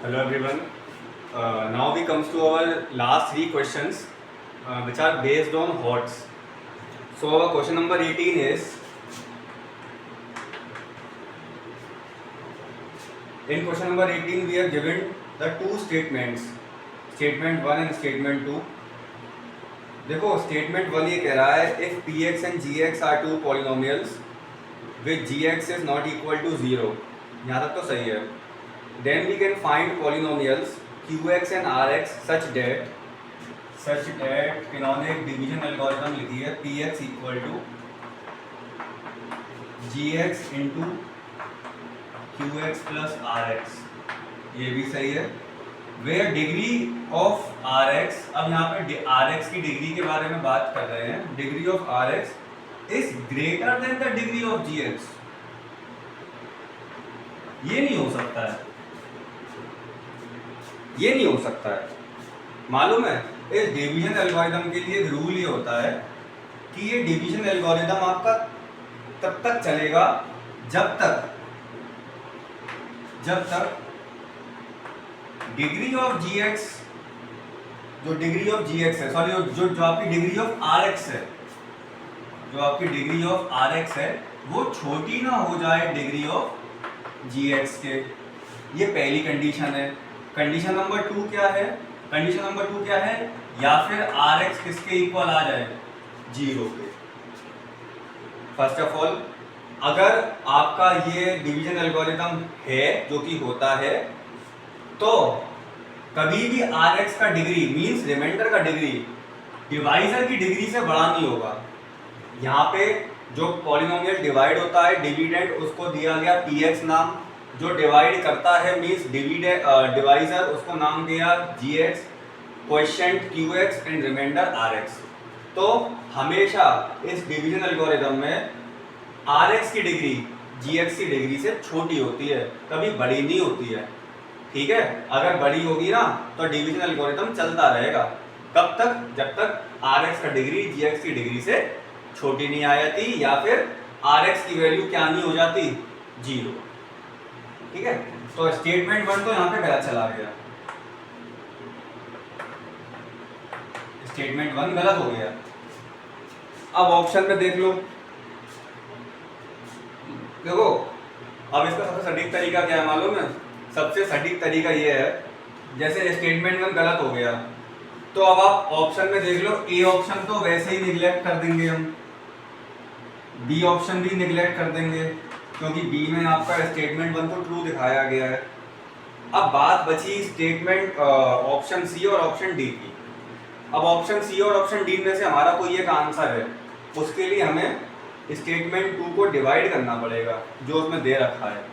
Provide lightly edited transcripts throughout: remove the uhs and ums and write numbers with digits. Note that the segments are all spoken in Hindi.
Hello everyone. Now we comes to our last three questions, which are based on HOTS. So our question number 18 is, in question number 18 we are given the two statements, statement 1 and statement 2. देखो statement 1 ये कह रहा है if px and gx are two polynomials with gx is not equal to 0, यहाँ तक तो सही है. Then we can find polynomials qx and rx such that इन्होंने एक डिवीजन एल्गोरिथम लिखी है px equal to gx into qx प्लस rx, ये भी सही है. वेयर डिग्री ऑफ rx, अब यहाँ पे rx की डिग्री के बारे में बात कर रहे हैं, degree of rx is greater than the degree of gx. ये नहीं हो सकता है, ये नहीं हो सकता है. मालूम है इस डिवीजन एल्गोरिथम के लिए रूल ये होता है कि ये डिवीजन एल्गोरिथम आपका तब तक चलेगा जब तक डिग्री ऑफ gx, जो डिग्री ऑफ gx है, सॉरी जो आपकी डिग्री ऑफ rx है, जो आपकी डिग्री ऑफ rx है वो छोटी ना हो जाए डिग्री ऑफ gx के. ये पहली कंडीशन है. कंडीशन नंबर 2 क्या है? कंडीशन नंबर 2 क्या है? या फिर rx किसके इक्वल आ जाए? 0 के. फर्स्ट ऑफ ऑल अगर आपका ये डिवीजन एल्गोरिथम है, जो कि होता है, तो कभी भी rx का डिग्री मींस रिमाइंडर का डिग्री डिवाइजर की डिग्री से बड़ा नहीं होगा. यहाँ पे जो पॉलिनोमियल डिवाइड होता है डिविडेंड, उसको दिया गया px नाम, जो डिवाइड करता है मींस डिवाइजर, उसको नाम दिया gx, quotient qx and remainder rx. तो हमेशा इस डिवीजन एल्गोरिथम में rx की डिग्री gx की डिग्री से छोटी होती है, कभी बड़ी नहीं होती है. ठीक है, अगर बड़ी होगी ना तो डिवीजन एल्गोरिथम चलता रहेगा. कब तक? जब तक rx का डिग्री gx की डिग्री से छोटी नहीं आ जाती, या फिर rx की वैल्यू क्या नहीं हो जाती? 0. ठीक है, तो स्टेटमेंट 1 तो यहाँ पे गलत चला गया, स्टेटमेंट 1 गलत हो गया. अब ऑप्शन में देख लो. देखो अब इसका सबसे सटीक तरीका क्या है मालूम है? सबसे सटीक तरीका ये है, जैसे स्टेटमेंट 1 गलत हो गया तो अब आप ऑप्शन में देख लो. ए ऑप्शन तो वैसे ही निगलेक्ट कर देंगे हम, बी ऑप्शन भी निगलेक्ट कर देंगे, क्योंकि बी में आपका स्टेटमेंट 1 को ट्रू दिखाया गया है. अब बात बची स्टेटमेंट ऑप्शन सी और ऑप्शन डी की. अब ऑप्शन सी और ऑप्शन डी में से हमारा कोई एक आंसर है, उसके लिए हमें स्टेटमेंट 2 को डिवाइड करना पड़ेगा जो उसमें दे रखा है.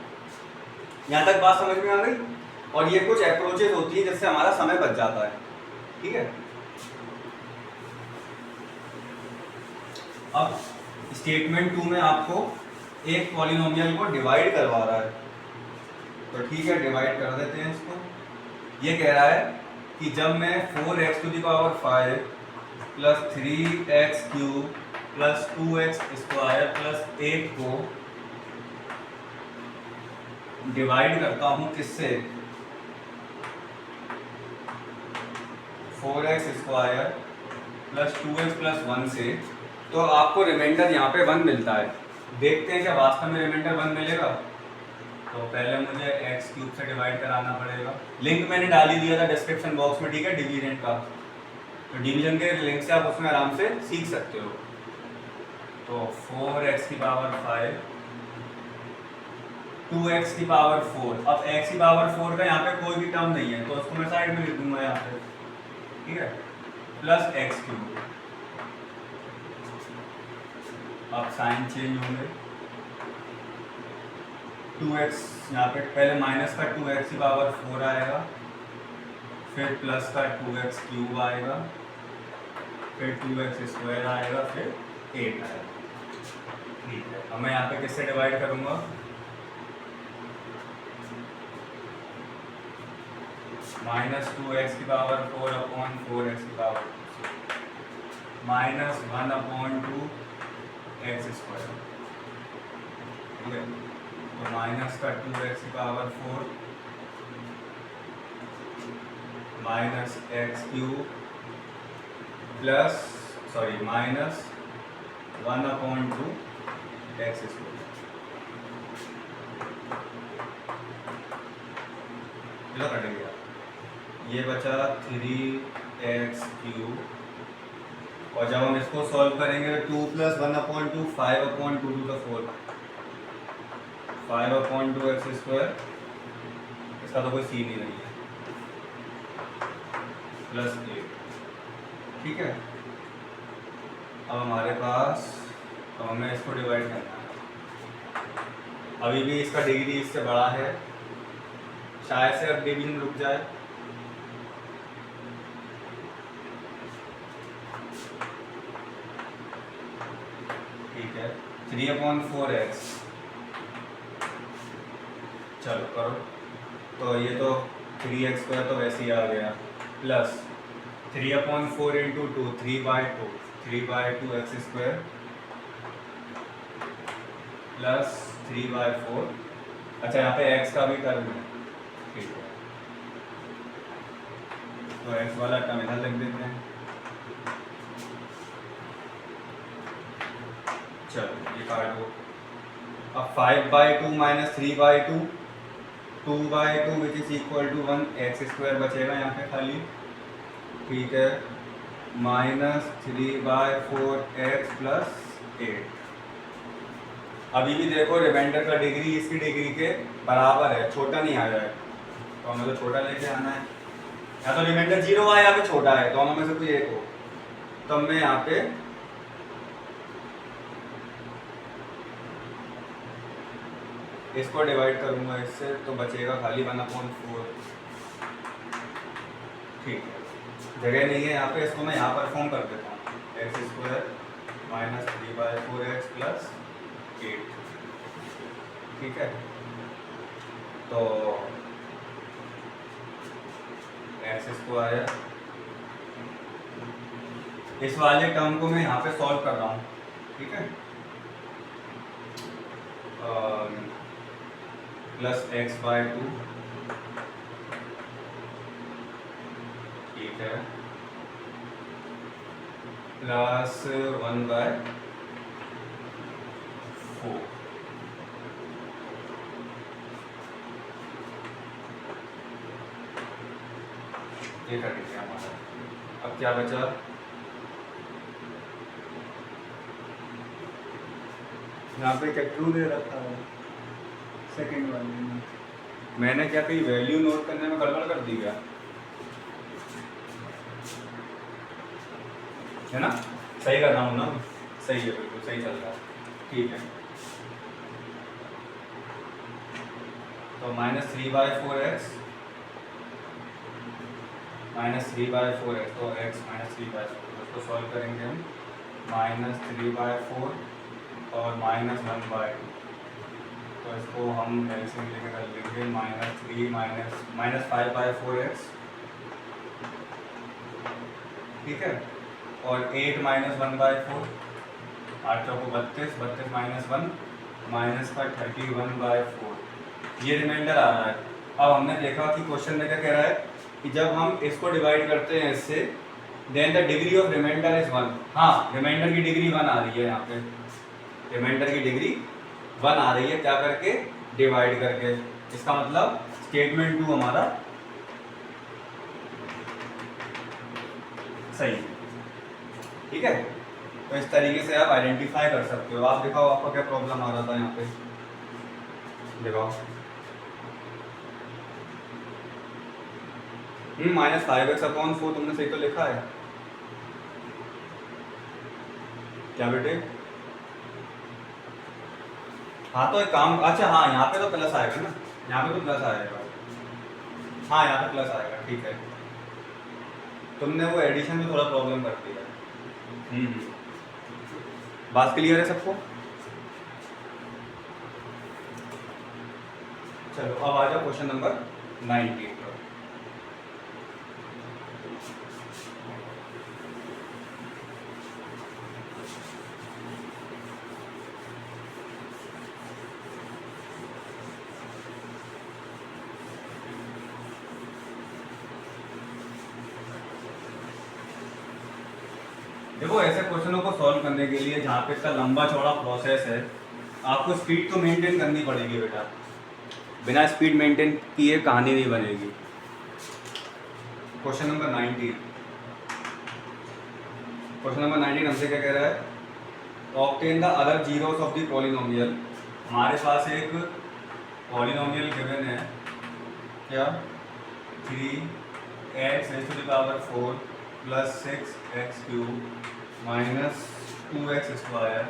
यहाँ तक बात समझ में आ गई? और ये कुछ अप्रोचेस होती है जिससे हमारा समय बच जाता है. ठीक है, अब स्टेटमेंट 2 में आपको एक पॉलिनोमियल को डिवाइड करवा रहा है, तो ठीक है डिवाइड कर देते हैं इसको. ये कह रहा है कि जब मैं 4x⁵ plus 3x³ plus 2x² plus 8 को डिवाइड करता हूं किससे? 4x² प्लस 2x प्लस 1 से, तो आपको रिमाइंडर यहाँ पे 1 मिलता है. देखते हैं क्या वास्तव में रिमाइंडर 1 मिलेगा. तो पहले मुझे x³ से डिवाइड कराना पड़ेगा. लिंक मैंने डाल ही दिया था डिस्क्रिप्शन बॉक्स में, ठीक है, डिवीजन का. तो डिवीजन के लिंक से आप उसमें आराम से सीख सकते हो. तो 4x⁵ 2x⁴. अब x⁴ का यहाँ पे कोई भी टर्म नहीं है, तो उसको मैं साइड में लिख दूंगा यहाँ पे. ठीक है, प्लस x³. अब साइन चेंज होंगे. 2x यहाँ पे पहले माइनस का 2x⁴ आएगा, फिर प्लस का 2x³ आएगा, फिर 2x² आएगा, फिर 8 आएगा. ठीक है, अब मैं यहाँ पे किससे डिवाइड करूँगा? -2x⁴ upon 4x⁴ -1/2 x². ठीक है, तो माइनस का 2x⁴ minus x cube plus minus 1/2 x square. चलो कटेंगे, ये बचा 3x क्यूब, और जब हम इसको सॉल्व करेंगे तो 2 + 1/2 5/2 टू द 4 5/2 एक्स स्क्वायर, इसका तो कोई सीन ही नहीं है, प्लस 8। ठीक है, अब हमारे पास, अब हमें इसको डिवाइड करना है। अभी भी इसका डिग्री इससे बड़ा है, शायद से अब डिवीजन रुक जाए। ठीक है, 3/4x, चलो करो, तो ये तो 3x² तो वैसे ही आ गया, प्लस 3/4 × 2 3/2 एक्स स्क्वायर प्लस 3/4। अच्छा, यहाँ पे x का भी टर्म है, ठीक है, तो x वाला टर्म इधर लिख देते हैं। चलो ये काट दो। अब 5/2 - 3/2 2/2 which is equal to 1 x square बचेगा यहाँ पे खाली। ठीक है, -3/4 x प्लस 8। अभी भी देखो रिमाइंडर का डिग्री इसकी डिग्री के बराबर है, छोटा नहीं आ जाए, तो हमें तो छोटा लेके आना है, या तो रिमाइंडर 0 आए या फिर छोटा है, दोनों में से कोई एक हो। तो मैं यहाँ पे इसको डिवाइड करूंगा इससे, तो बचेगा खाली 1/4। ठीक है, जगह नहीं है यहाँ पे, इसको मैं यहाँ पर फॉर्म कर देता हूँ, एक्स स्क्वायर -3/4x प्लस 8। ठीक है, तो एक्स स्क्वायर, इस वाले टर्म को मैं यहाँ पे सॉल्व कर रहा हूँ। ठीक है, प्लस x/2, ठीक है, प्लस 1/4। ये कर दीजिए हमारा। अब क्या बचा, यहाँ पे क्या ट्रू दे रखा है सेकंड वाले में, मैंने क्या कहीं वैल्यू नोट करने में गड़बड़ कर दी क्या, है ना? सही कर रहा हूँ ना? सही है, बिल्कुल सही चल रहा है। ठीक है, तो -3/4x तो x -3/4, उसको सॉल्व करेंगे हम, -3/4 और -1/2, तो इसको हम एलसीएम लेके कर लेंगे, -3 -5/4x, ठीक है, और 8 - 1/4, 8 चौको 32, 32 - 1 -31/4, ये रिमाइंडर आ रहा है। अब हमने देखा कि क्वेश्चन में क्या कह रहा है कि जब हम इसको डिवाइड करते हैं इससे, then the degree of remainder is 1। हाँ, रिमाइंडर की डिग्री 1 आ रही है, यहाँ पे रिमाइंडर की डिग्री 1 आ रही है, क्या करके, डिवाइड करके। इसका मतलब स्टेटमेंट 2 हमारा सही है। ठीक है, तो इस तरीके से आप आइडेंटिफाई कर सकते हो। आप दिखाओ आपका क्या प्रॉब्लम आ रहा था, यहाँ पे दिखाओ। -5x/4 तुमने सही तो लिखा है क्या बेटे? हाँ, तो एक काम, अच्छा हाँ, यहाँ पे तो प्लस आएगा ना, यहाँ पे तो प्लस आएगा, हाँ यहाँ पे प्लस आएगा। ठीक है, तुमने वो एडिशन में थोड़ा प्रॉब्लम कर दिया। बात क्लियर है सबको? चलो अब आ जाओ क्वेश्चन नंबर 19 पर। देखो ऐसे क्वेश्चनों को सॉल्व करने के लिए जहाँ पे इसका लंबा चौड़ा प्रोसेस है, आपको स्पीड तो मेंटेन करनी पड़ेगी बेटा, बिना स्पीड मेंटेन किए कहानी नहीं बनेगी। क्वेश्चन नंबर 19, क्वेश्चन नंबर 19 हमसे क्या कह रहा है, obtain the other zeros of the polynomial. हमारे पास एक पॉलिनोमियल गिवन है, क्या 3x⁴ plus 6x³ minus 2x²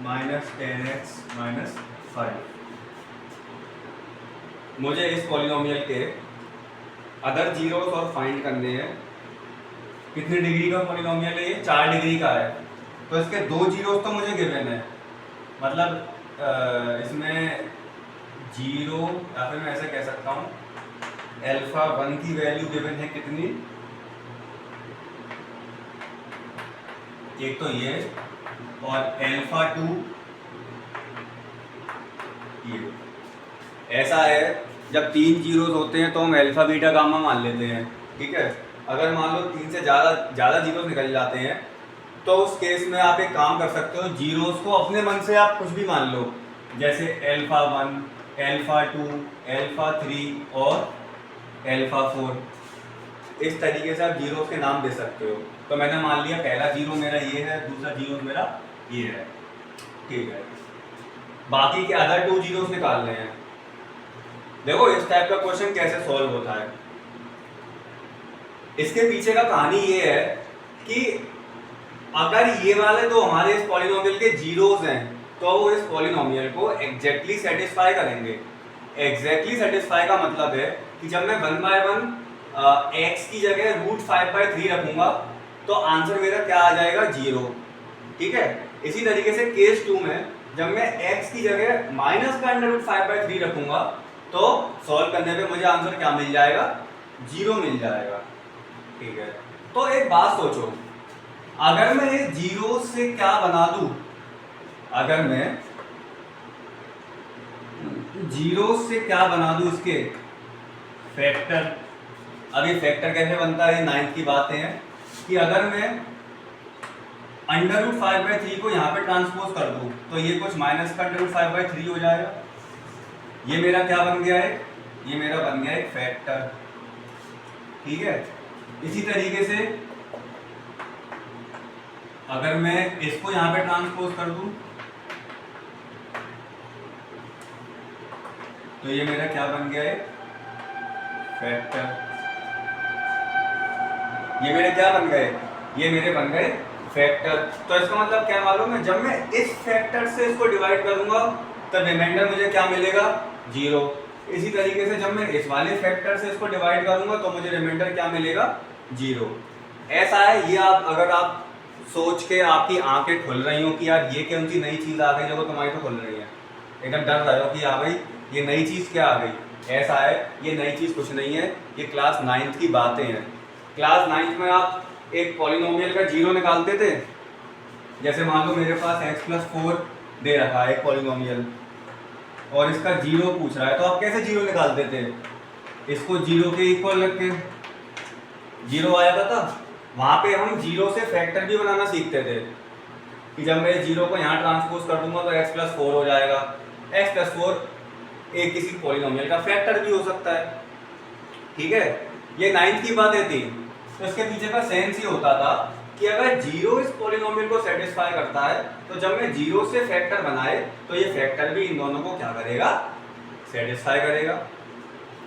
minus 10x minus 5। मुझे इस पॉलिनोमियल के अदर जीरोस और फाइंड करने हैं। कितनी डिग्री का पॉलिनोमियल है ये? 4 डिग्री का है। तो इसके 2 जीरोस तो मुझे गिवन है, मतलब इसमें जीरो, या फिर मैं ऐसे कह सकता हूँ α1 की वैल्यू गिवन है कितनी, एक तो ये, और α2 ये। ऐसा है जब 3 जीरोस होते हैं तो हम अल्फा बीटा गामा मान लेते हैं, ठीक है। अगर मान लो 3 से ज़्यादा जीरोस निकल जाते हैं तो उस केस में आप एक काम कर सकते हो, जीरोस को अपने मन से आप कुछ भी मान लो, जैसे α1, α2, α3 और α4। इस तरीके से आप जीरोस के नाम दे सकते हो। तो मैंने मान लिया पहला जीरो मेरा ये है, दूसरा जीरो मेरा ये है, ठीक है। बाकी के अदर 2 जीरोस निकालने हैं। देखो इस टाइप का क्वेश्चन कैसे सॉल्व होता है, इसके पीछे का कहानी ये है कि अगर ये वाले तो हमारे इस पॉलिनोमियल के जीरोस हैं तो वो इस पॉलिनोमियल को एग्जैक्टली सेटिस्फाई करेंगे। एग्जैक्टली सेटिस्फाई का मतलब है कि जब मैं 1/1 x की जगह √5/3 रखूंगा तो आंसर मेरा क्या आ जाएगा, 0, ठीक है। इसी तरीके से केस 2 में जब मैं x की जगह -√5/3 रखूंगा तो सॉल्व करने पे मुझे आंसर क्या मिल जाएगा, 0 मिल जाएगा, ठीक है। तो एक बात सोचो, अगर मैं इस जीरो से क्या बना दूं, अगर मैं जीरो से क्या बना दूं, इसके फैक्टर। अब ये फैक्टर कैसे बनता है, 9th की बातें हैं कि अगर मैं √5/3 को यहाँ पे ट्रांसपोज कर दूं तो ये कुछ -√5/3 हो जाएगा। ये मेरा क्या बन गया है, ये मेरा बन गया एक फैक्टर, ठीक है। इसी तरीके से अगर मैं इसको यहाँ पे ट्रांसपोज कर दूं तो ये मेरा क्या बन गया है, फैक्टर। ये मेरे क्या बन गए, ये मेरे बन गए फैक्टर। तो इसका मतलब क्या मालूम है, जब मैं इस फैक्टर से इसको डिवाइड करूंगा तो रिमाइंडर मुझे क्या मिलेगा, 0। इसी तरीके से जब मैं इस वाले फैक्टर से इसको डिवाइड करूंगा तो मुझे रिमाइंडर क्या मिलेगा, 0। ऐसा है ये। आप अगर आप सोच के आपकी आंखें खुल रही हो कि यार ये कौन सी नई चीज़ आ गई, जो तुम्हारी तो खुल रही है, एकदम डर रहे हो कि हाँ भाई ये नई चीज़ क्या आ गई। ऐसा है, ये नई चीज़ कुछ नहीं है, ये क्लास 9th की बातें हैं। क्लास 9th में आप एक पॉलिनोमियल का जीरो निकालते थे, जैसे मान लो मेरे पास x+4 दे रखा है एक पॉलिनोमियल और इसका जीरो पूछ रहा है, तो आप कैसे जीरो निकालते थे, इसको जीरो के इक्वल रख के जीरो आ जाता था। वहाँ पे हम जीरो से फैक्टर भी बनाना सीखते थे कि जब मैं जीरो को यहाँ ट्रांसपोज कर दूंगा तो x+4 हो जाएगा। x+4 एक किसी पॉलिनोमियल का फैक्टर भी हो सकता है, ठीक है। ये 9th की बातें थी। तो इसके पीछे का सेंस ये होता था कि अगर जीरो इस पॉलिनोमियल को सेटिस्फाई करता है तो जब मैं जीरो से फैक्टर बनाए तो ये फैक्टर भी इन दोनों को क्या करेगा, सेटिस्फाई करेगा,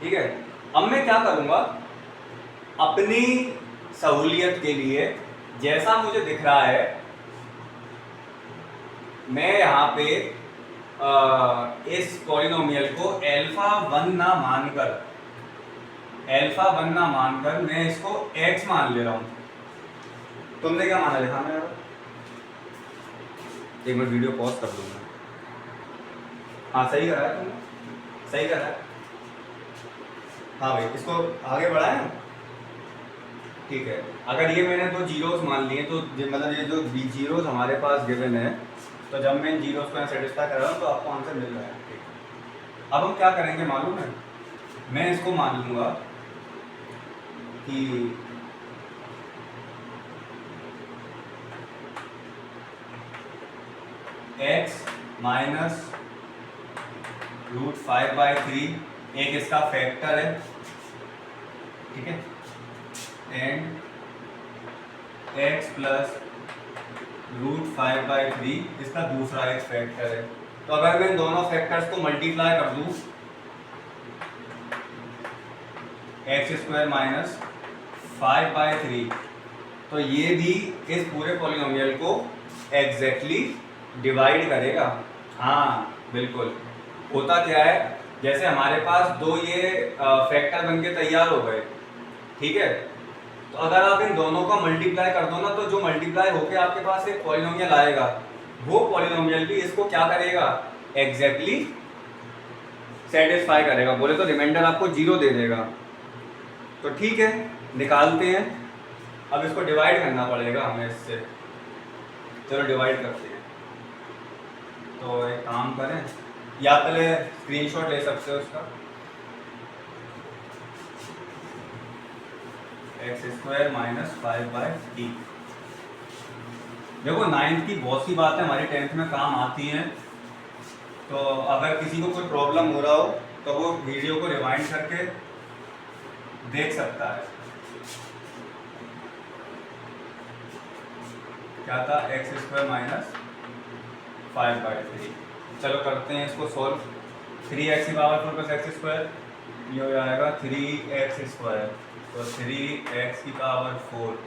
ठीक है। अब मैं क्या करूँगा, अपनी सहूलियत के लिए जैसा मुझे दिख रहा है मैं यहाँ पे इस पॉलिनोमियल को α1 ना मानकर मैं इसको x मान ले रहा हूँ। तुमने क्या माना लिखा मैं, एक मिनट वीडियो पॉज कर दूंगा। हाँ सही करा है तुमने, सही करा है। हाँ भाई इसको आगे बढ़ाएं, ठीक है। अगर ये मैंने 2 जीरोस मान लिए तो मतलब ये जो जीरोस हमारे पास गिवन है, तो जब मैं इन जीरोस को सेटिस्फाई कर रहा हूँ तो आपको आंसर मिल रहा है, ठीक। अब हम क्या करेंगे मालूम है, मैं इसको मान लूँगा कि x माइनस √5/3, एक इसका फैक्टर है, ठीक है, एंड x प्लस √5/3 इसका दूसरा एक फैक्टर है। तो अगर मैं इन दोनों फैक्टर्स को मल्टीप्लाई कर दूं, x² माइनस 5/3, तो ये भी इस पूरे पॉलिनोमियल को एग्जैक्टली डिवाइड करेगा। हाँ बिल्कुल, होता क्या है, जैसे हमारे पास दो ये फैक्टर बन के तैयार हो गए, ठीक है, तो अगर आप इन दोनों का मल्टीप्लाई कर दो ना, तो जो मल्टीप्लाई होके आपके पास एक पॉलिनोमियल आएगा, वो पॉलिनोमियल भी इसको क्या करेगा, एग्जैक्टली सेटिस्फाई करेगा। बोले तो रिमाइंडर आपको 0 दे देगा। तो ठीक है, निकालते हैं। अब इसको डिवाइड करना पड़ेगा हमें इससे। चलो डिवाइड करते हैं। तो एक काम करें, या पहले स्क्रीनशॉट ले सकते हो उसका, x² माइनस 5/3। देखो 9th की बहुत सी बातें हमारी 10th में काम आती हैं, तो अगर किसी को कोई प्रॉब्लम हो रहा हो तो वो वीडियो को रिवाइंड करके देख सकता है। क्या था, x² माइनस 5/3। चलो करते हैं इसको सॉल्व। 3x⁴ प्लस x², ये हो जाएगा 3x², तो 3x⁴।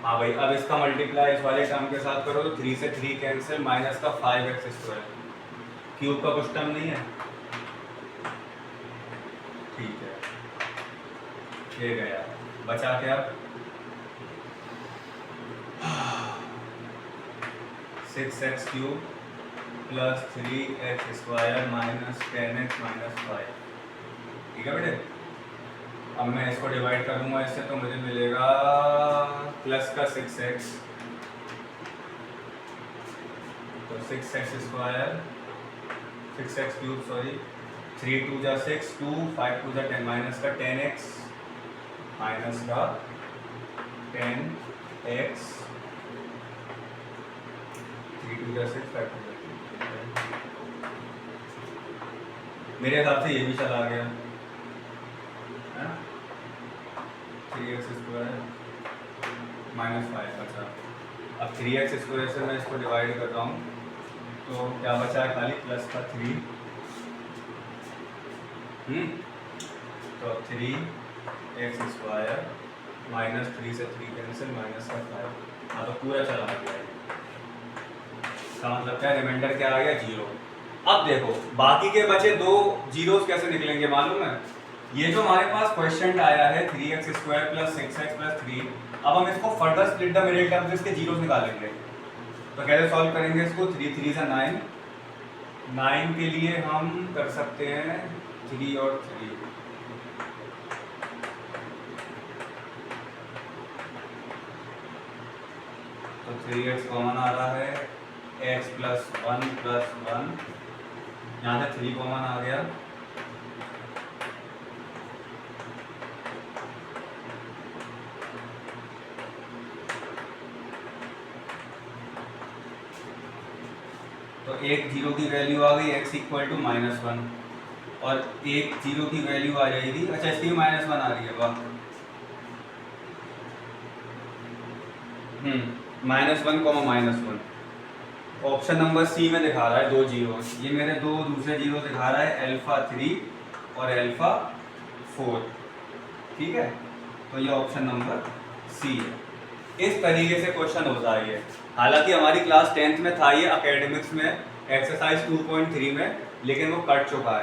हाँ भाई, अब इसका मल्टीप्लाई इस वाले टर्म के साथ करो तो 3 से 3 कैंसिल, माइनस का 5x²। क्यूब का कुछ टर्म नहीं है, ठीक है, ये गया। बचा क्या, 6x³ plus 3x² minus 10x minus 5। ठीक है बेटे, अब मैं इसको डिवाइड करूंगा इससे, तो मुझे मिलेगा प्लस का 6x, तो 6x², 6x³ सॉरी, 3 2 जा 6, 2 5 2 जा 10, माइनस का 10x माइनस का 10x, 3 2 जा 6, 5 2 जा 10। मेरे हिसाब से ये भी चला गया, 3x² माइनस 5 बचा। अब 3x² से मैं इसको डिवाइड कर रहा हूँ, तो क्या बचा है, खाली प्लस का 3, तो 3x² माइनस 3 से 3 कैंसिल, माइनस का 5। हाँ, तो पूरा चला गया। इसका मतलब क्या, रिमाइंडर क्या आ गया, 0। अब देखो बाकी के बचे दो जीरोस कैसे निकलेंगे मालूम है। ये जो हमारे पास क्वेश्चन आया है 3x² प्लस 6x प्लस 3, अब हम इसको further split the middle term से इसके जीरोस निकालेंगे। तो कैसे सॉल्व करेंगे इसको, 3 3 से 9, 9 के लिए हम कर सकते हैं 3 और 3, तो 3x कॉमन आ रहा है, x प्लस 1, यहाँ से 3 कॉमन आ गया, तो एक जीरो की वैल्यू आ गई x = -1, और एक जीरो की वैल्यू आ जाएगी, अच्छा इसकी -1 आ रही है, वाह, -1, ऑप्शन नंबर सी में दिखा रहा है 2 जीरो, ये मेरे 2 दूसरे जीरो दिखा रहा है α3 और α4, ठीक है, तो ये ऑप्शन नंबर सी है। इस तरीके से क्वेश्चन होता है ये। हालांकि हमारी क्लास 10th में था ये एकेडमिक्स में एक्सरसाइज 2.3 में, लेकिन वो कट चुका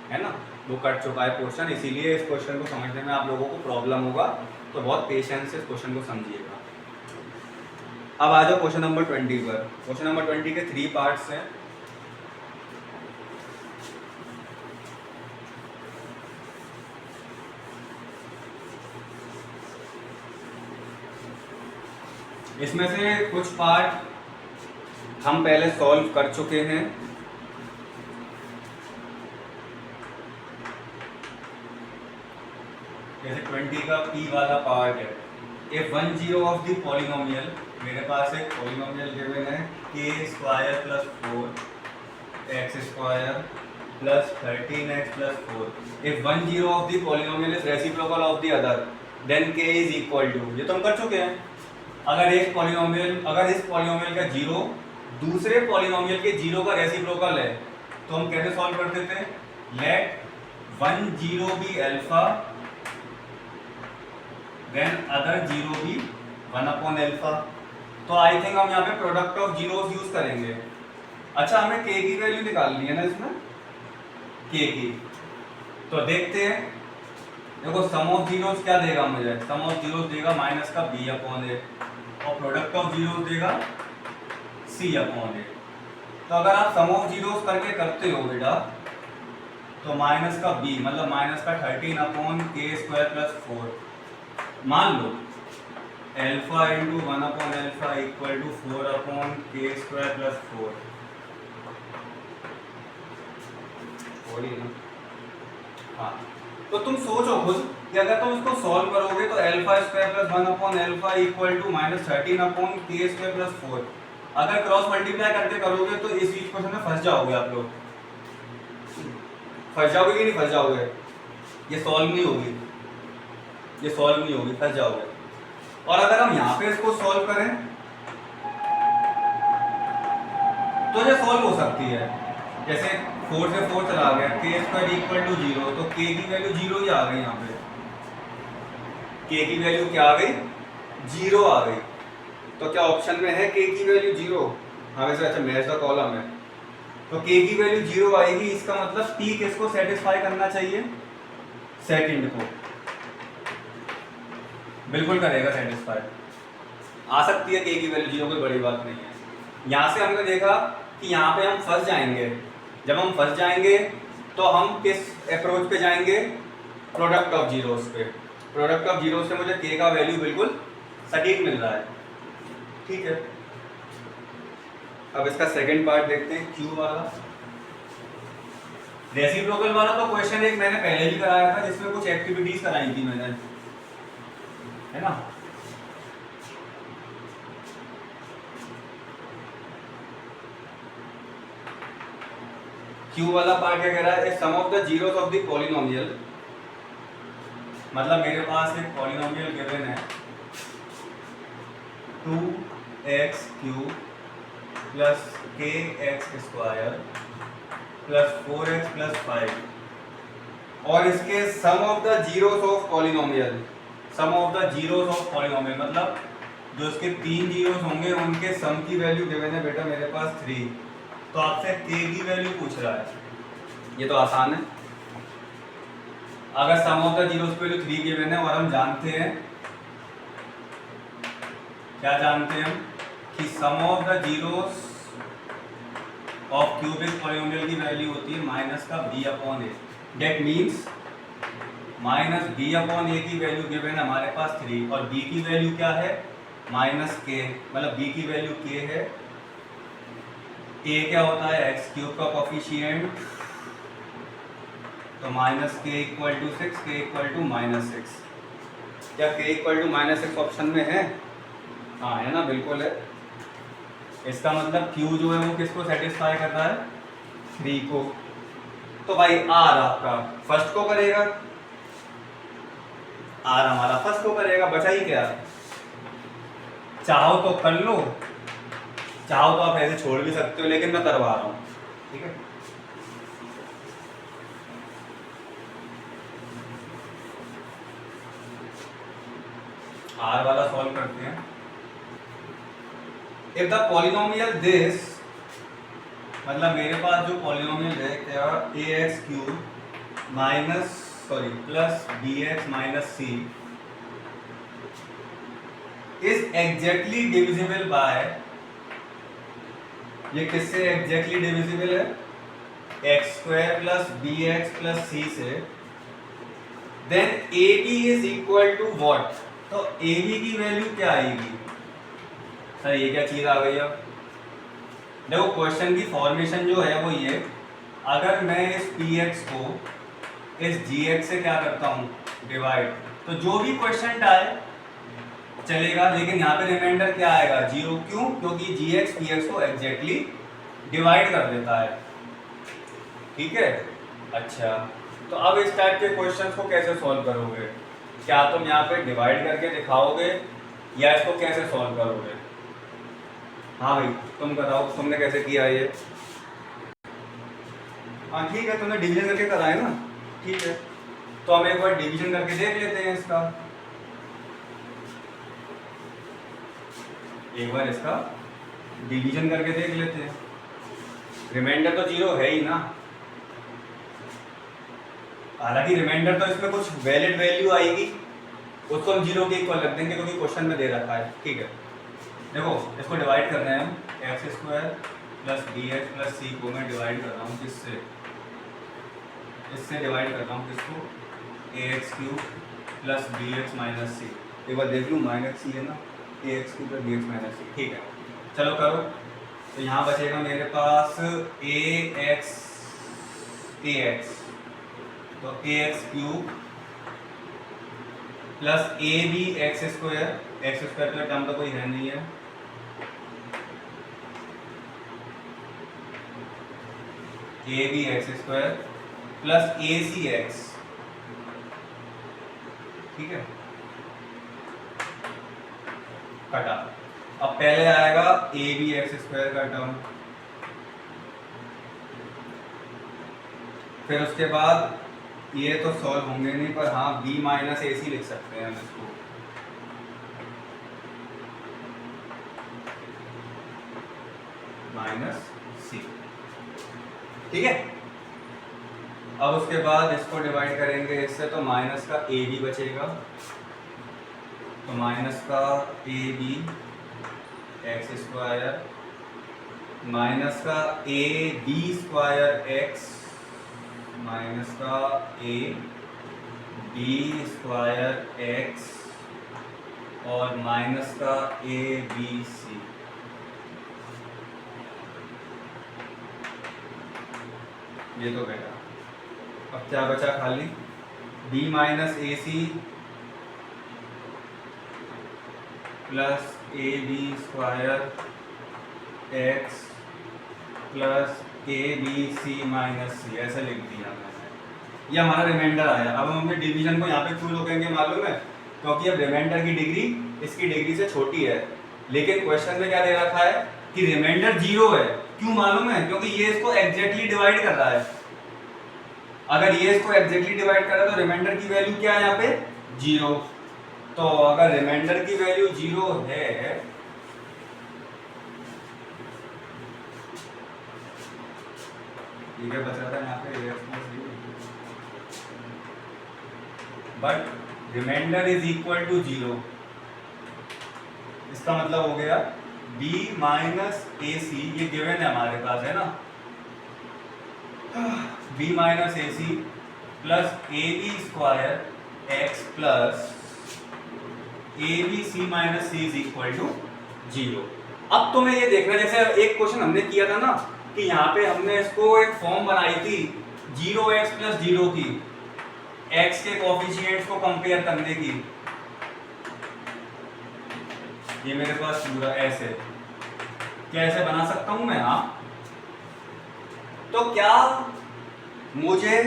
है ना, वो कट चुका है क्वेश्चन, इसीलिए इस क्वेश्चन को समझने में आप लोगों को प्रॉब्लम होगा, तो बहुत पेशेंस से इस क्वेश्चन को समझिएगा। अब आ जाओ क्वेश्चन नंबर 20 पर। क्वेश्चन नंबर 20 के 3 पार्ट्स हैं। इसमें से कुछ पार्ट हम पहले सॉल्व कर चुके हैं, जैसे 20 का P वाला पार्ट है, if 1 0 of the polynomial मेरे पास एक पॉलिनोमियल गिवन है k square plus 4x square plus 13x plus 4। If one zero of the polynomial is reciprocal of the other then k is equal to, ये तो हम कर चुके हैं। अगर इस पॉलिनोमियल का जीरो दूसरे पॉलिनोमियल के जीरो का रेसिप्रोकल है तो हम कैसे सॉल्व करते थे? Let one zero be alpha then other zero be 1 alpha. तो आई थिंक हम यहाँ पे प्रोडक्ट ऑफ जीरोस यूज करेंगे। अच्छा, हमें k की वैल्यू निकालनी है ना इसमें, k की। तो देखते हैं, देखो सम ऑफ जीरोस क्या देगा मुझे? सम ऑफ जीरोस देगा माइनस का b अपॉन a और प्रोडक्ट ऑफ जीरोस देगा c अपॉन a। तो अगर आप सम ऑफ जीरोस करके करते हो बेटा तो माइनस का b मतलब माइनस का 13 अपॉन k स्क्वायर प्लस 4। मान लो alpha into 1 upon alpha equal to 4 upon k square plus 4। हाँ, तो तुम सोचो खुद कि अगर तुम इसको सॉल्व करोगे तो alpha square plus 1 upon alpha equal to minus 13 upon k square plus 4। अगर क्रॉस मल्टीप्लाई करके करोगे तो इस इक्वेशन में फंस जाओगे आप लोग। फंस जाओगे कि नहीं फंस जाओगे? ये सॉल्व नहीं होगी, ये सॉल्व नहीं होगी, फंस जाओगे। और अगर हम यहाँ पे इसको सॉल्व करें तो ये सॉल्व हो सकती है। जैसे 4 से 4 चला गया, k स्क्वायर इक्वल टू 0, तो k की वैल्यू 0 ही आ गई। यहाँ पे k की वैल्यू क्या आ गई? 0 आ गई। तो क्या ऑप्शन में है k की वैल्यू 0? हाँ वैसे, अच्छा मैच द कॉलम है तो k की वैल्यू 0 आएगी। इसका मतलब p किसको सेटिस्फाई करना चाहिए? सेकंड को। बिल्कुल करेगा सेटिस्फाई। आ सकती है k की वैल्यू 0, कोई बड़ी बात नहीं है। यहाँ से हमने देखा कि यहाँ पे हम फंस जाएंगे। जब हम फंस जाएंगे तो हम किस अप्रोच पे जाएंगे? प्रोडक्ट ऑफ जीरोस पे। प्रोडक्ट ऑफ जीरो से मुझे k का वैल्यू बिल्कुल सटीक मिल रहा है। ठीक है, अब इसका सेकंड पार्ट देखते हैं, क्यू वाला। रेसिप्रोकल वाला तो क्वेश्चन एक मैंने पहले ही कराया था जिसमें कुछ एक्टिविटीज कराई थी मैंने, है ना। क्यू वाला पार्ट क्या कह रहा है? Sum of the zeros of the polynomial, मतलब मेरे पास एक पॉलिनोमियल गिवन है 2x cube plus kx square plus 4x plus 5 और इसके sum of the zeros of polynomial. Sum of the zeros of polynomial मतलब जो इसके 3 जीरोस होंगे उनके सम की वैल्यू गिवन है बेटा मेरे पास 3। तो आपसे k की वैल्यू पूछ रहा है, ये तो आसान है। अगर सम ऑफ द जीरोस की वैल्यू 3 गिवन है और हम जानते हैं, क्या जानते हैं हम? कि sum of the zeros of cubic polynomial की वैल्यू होती है माइनस का b upon a। That means minus b upon a की वैल्यू गिवन है हमारे पास 3 और b की वैल्यू क्या है? माइनस k, मतलब b की वैल्यू k है। a क्या होता है? एक्स क्यूब का कोफिशिएंट, तो minus k equal to 6, k equal to minus 6। क्या k equal to minus 6 option में है? हाँ है ना, बिल्कुल है। इसका मतलब q जो है वो किसको सेटिस्फाई कर रहा है? 3 को। तो भाई r आपका फर्स्ट को करेगा, r हमारा फर्स्ट को करेगा, बचा ही क्या? चाहो तो कर लो, चाहो तो आप ऐसे छोड़ भी सकते हो, लेकिन मैं करवा रहा हूँ। ठीक है, r वाला सॉल्व करते हैं। इफ द पॉलिनोमियल दिस, मतलब मेरे पास जो पॉलिनोमियल है क्या? ax cube minus plus bx minus c is exactly divisible by, ये किससे एग्जैक्टली डिविजिबल है? X square plus b x plus c से। Then a b is equal to what? तो ए बी की वैल्यू क्या आएगी? सर ये क्या चीज आ गई? अब देखो क्वेश्चन की फॉर्मेशन जो है वो ये, अगर मैं इस पी एक्स को इस जी एक्स से क्या करता हूँ? डिवाइड। तो जो भी क्वेश्चन आए चलेगा, लेकिन यहाँ पे रिमाइंडर क्या आएगा 0। क्यों? क्योंकि gx px को एग्जैक्टली डिवाइड कर देता है। ठीक है, अच्छा तो अब इस टाइप के क्वेश्चंस को कैसे सॉल्व करोगे? क्या तुम यहाँ पे डिवाइड करके दिखाओगे या इसको कैसे सॉल्व करोगे? हाँ भाई तुम बताओ, तुमने कैसे किया ये? हाँ ठीक है, तुमने डिवीजन करके कराया ना, ठीक है तो हम एक बार डिवीजन करके देख लेते हैं इसका। एक बार इसका डिवीजन करके देख लेते हैं। रिमाइंडर तो 0 है ही ना, हालांकि रिमाइंडर तो इसमें कुछ वैलिड वैल्यू आएगी, उसको हम 0 के इक्वल रख देंगे क्योंकि क्वेश्चन में दे रखा है। ठीक है, देखो इसको डिवाइड करना है हम, x² plus bx plus c को मैं डिवाइड कर रहा हूँ किससे? इससे डिवाइड कर रहा हूँ किसको? ax³ plus bx minus c। एक बार देख लूँ, माइनस c है ना, ax³ plus bx minus c। ठीक है चलो करो, तो यहाँ बचेगा मेरे पास ax तो ax³ प्लस x² का टर्म तो कोई है नहीं है, x² प्लस acx। ठीक है, कटा। अब पहले आएगा x² का टर्म, फिर उसके बाद ये तो सॉल्व होंगे नहीं, पर हाँ b माइनस ac लिख सकते हैं हम इसको। Minus c। ठीक है, अब उसके बाद इसको डिवाइड करेंगे इससे, तो माइनस का ab बचेगा, तो माइनस का ab x² माइनस का ab² x माइनस का ab² x और माइनस का abc। ये तो बेटा, अब क्या बचा खाली? b minus ac plus ab² x plus abc minus c, ऐसे लिख दिया मैंने। ये हमारा रिमाइंडर आया। अब हम अपने डिवीजन को यहाँ पे क्यों रोकेंगे मालूम है? क्योंकि अब रिमाइंडर की डिग्री इसकी डिग्री से छोटी है, लेकिन क्वेश्चन में क्या दे रखा है कि रिमाइंडर 0 है। क्यों मालूम है? क्योंकि ये इसको एग्जैक्टली डिवाइड कर रहा है। अगर ये इसको एग्जैक्टली डिवाइड कर रहा है तो रिमाइंडर की वैल्यू क्या है यहाँ पे? 0। तो अगर रिमाइंडर की वैल्यू 0 है क्या बच रहा था यहाँ पे but remainder is equal to 0। इसका मतलब हो गया b माइनस ac, ये गिवन है हमारे पास है ना, b minus ac plus ab² x plus abc minus c is equal to 0। अब तुम्हें ये देखना, जैसे एक क्वेश्चन हमने किया था ना कि यहाँ पे हमने इसको एक फॉर्म बनाई थी 0x प्लस 0 की, x के कोफिशिएंट्स को कंपेयर करने की। ये मेरे पास पूरा ऐसे, क्या ऐसे बना सकता हूं मैं? हाँ, तो क्या मुझे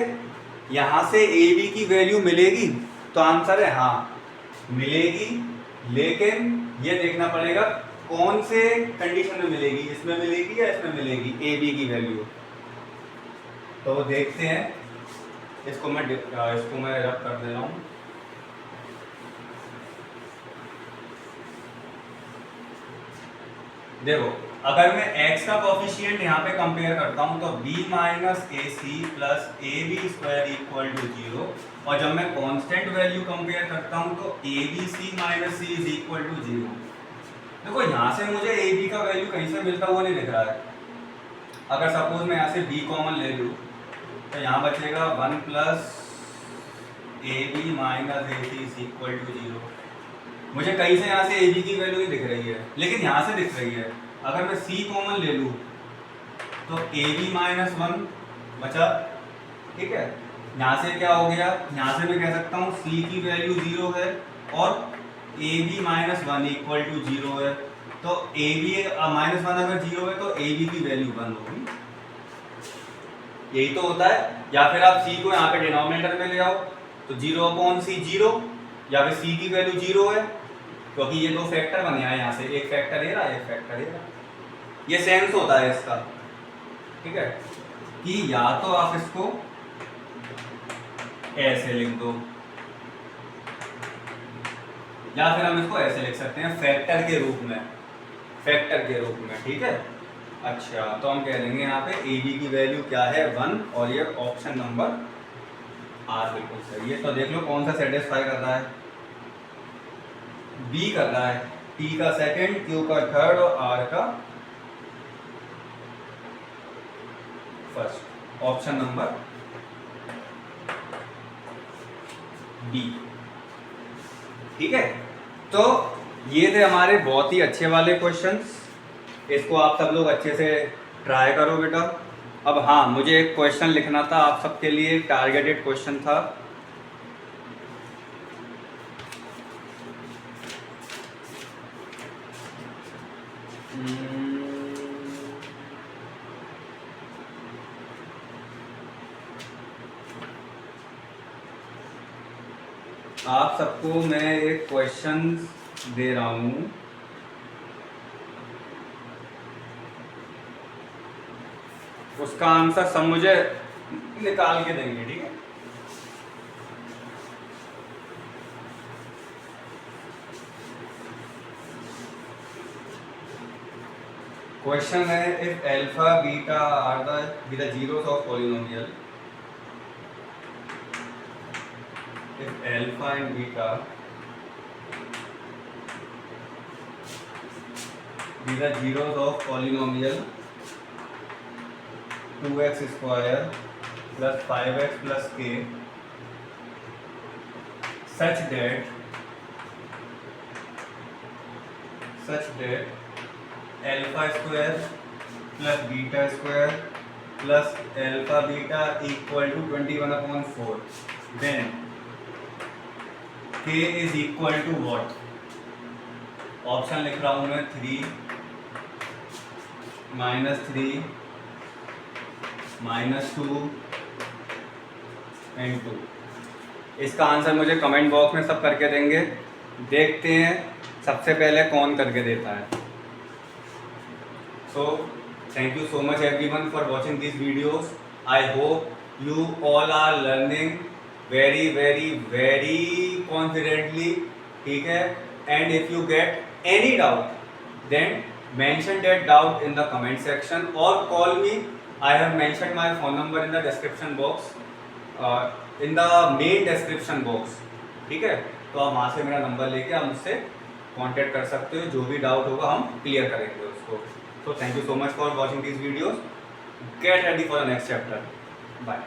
यहां से ab की वैल्यू मिलेगी? तो आंसर है हाँ मिलेगी, लेकिन ये देखना पड़ेगा कौन से कंडीशन में मिलेगी, इसमें मिलेगी या इसमें मिलेगी ab की वैल्यू। तो देखते हैं, इसको मैं रब कर दे रहा हूं। देखो अगर मैं x का कोफिशिएंट यहाँ पे कंपेयर करता हूँ तो b minus ac plus ab² equal to 0, और जब मैं कांस्टेंट वैल्यू कंपेयर करता हूँ तो abc minus c is equal to 0। देखो यहाँ से मुझे ab का वैल्यू कहीं से मिलता हुआ नहीं दिख रहा है। अगर सपोज मैं यहाँ से b कॉमन ले लूँ तो यहाँ बचेगा 1 plus ab minus ac is equal to 0। मुझे कहीं से यहाँ से ab की वैल्यू नहीं दिख रही है, लेकिन यहाँ से दिख रही है। अगर मैं c कॉमन ले लूँ तो ab माइनस 1 बचा। ठीक है, यहाँ से क्या हो गया? यहाँ से मैं कह सकता हूँ c की वैल्यू 0 है और a b minus one equal to zero है, तो ए बी माइनस वन अगर जीरो है तो ए बी की वैल्यू वन होगी, यही तो होता है। या फिर आप सी को यहाँ पे डिनोमिनेटर में ले आओ, तो जीरो अपॉन सी जीरो, या फिर सी की वैल्यू जीरो है, क्योंकि ये दो फैक्टर बने हैं यहाँ से, एक फैक्टर ए रहा एक फैक्टर ए रहा। ये सेंस होता है इसका, ठीक है, कि या तो आप इसको ऐसे लिख दो या फिर हम इसको ऐसे लिख सकते हैं फैक्टर के रूप में, फैक्टर के रूप में, ठीक है। अच्छा, तो हम कह देंगे यहाँ पे ए बी की वैल्यू क्या है, वन, और ये ऑप्शन नंबर आर बिल्कुल सही है। तो देख लो कौन सा सेटिस्फाई कर रहा है, बी कर रहा है, टी का सेकंड, क्यू का थर्ड और आर का फर्स्ट, ऑप्शन नंबर बी, ठीक है। तो ये थे हमारे बहुत ही अच्छे वाले क्वेश्चंस, इसको आप सब लोग अच्छे से ट्राई करो बेटा। अब हाँ, मुझे एक क्वेश्चन लिखना था आप सबके लिए, टारगेटेड क्वेश्चन था। आप सबको मैं एक क्वेश्चन दे रहा हूँ, उसका आंसर सब मुझे निकाल के देंगे, ठीक है। क्वेश्चन है, if alpha beta are the zeros of polynomial, if alpha and beta be the zeros of polynomial 2x square plus 5x plus k such that alpha square plus beta square plus alpha beta equal to 21/4, then k is equal to what? Option लिख रहा हूं मैं, 3 -3 -2 and 2। इसका आंसर मुझे कमेंट बॉक्स में सब करके देंगे, देखते हैं सबसे पहले कौन करके देता है। So thank you so much everyone for watching this videos. I hope you all are learning very very very confidently, ठीक है। and if you get any doubt then mention that doubt in the comment section or call me. I have mentioned my phone number in the description box, in the main description box, ठीक है। तो आप वहाँ से मेरा नंबर लेके आप मुझसे कांटेक्ट कर सकते हो, जो भी डाउट होगा हम क्लियर करेंगे उसको। so thank you so much for watching these videos, get ready for the next chapter, bye।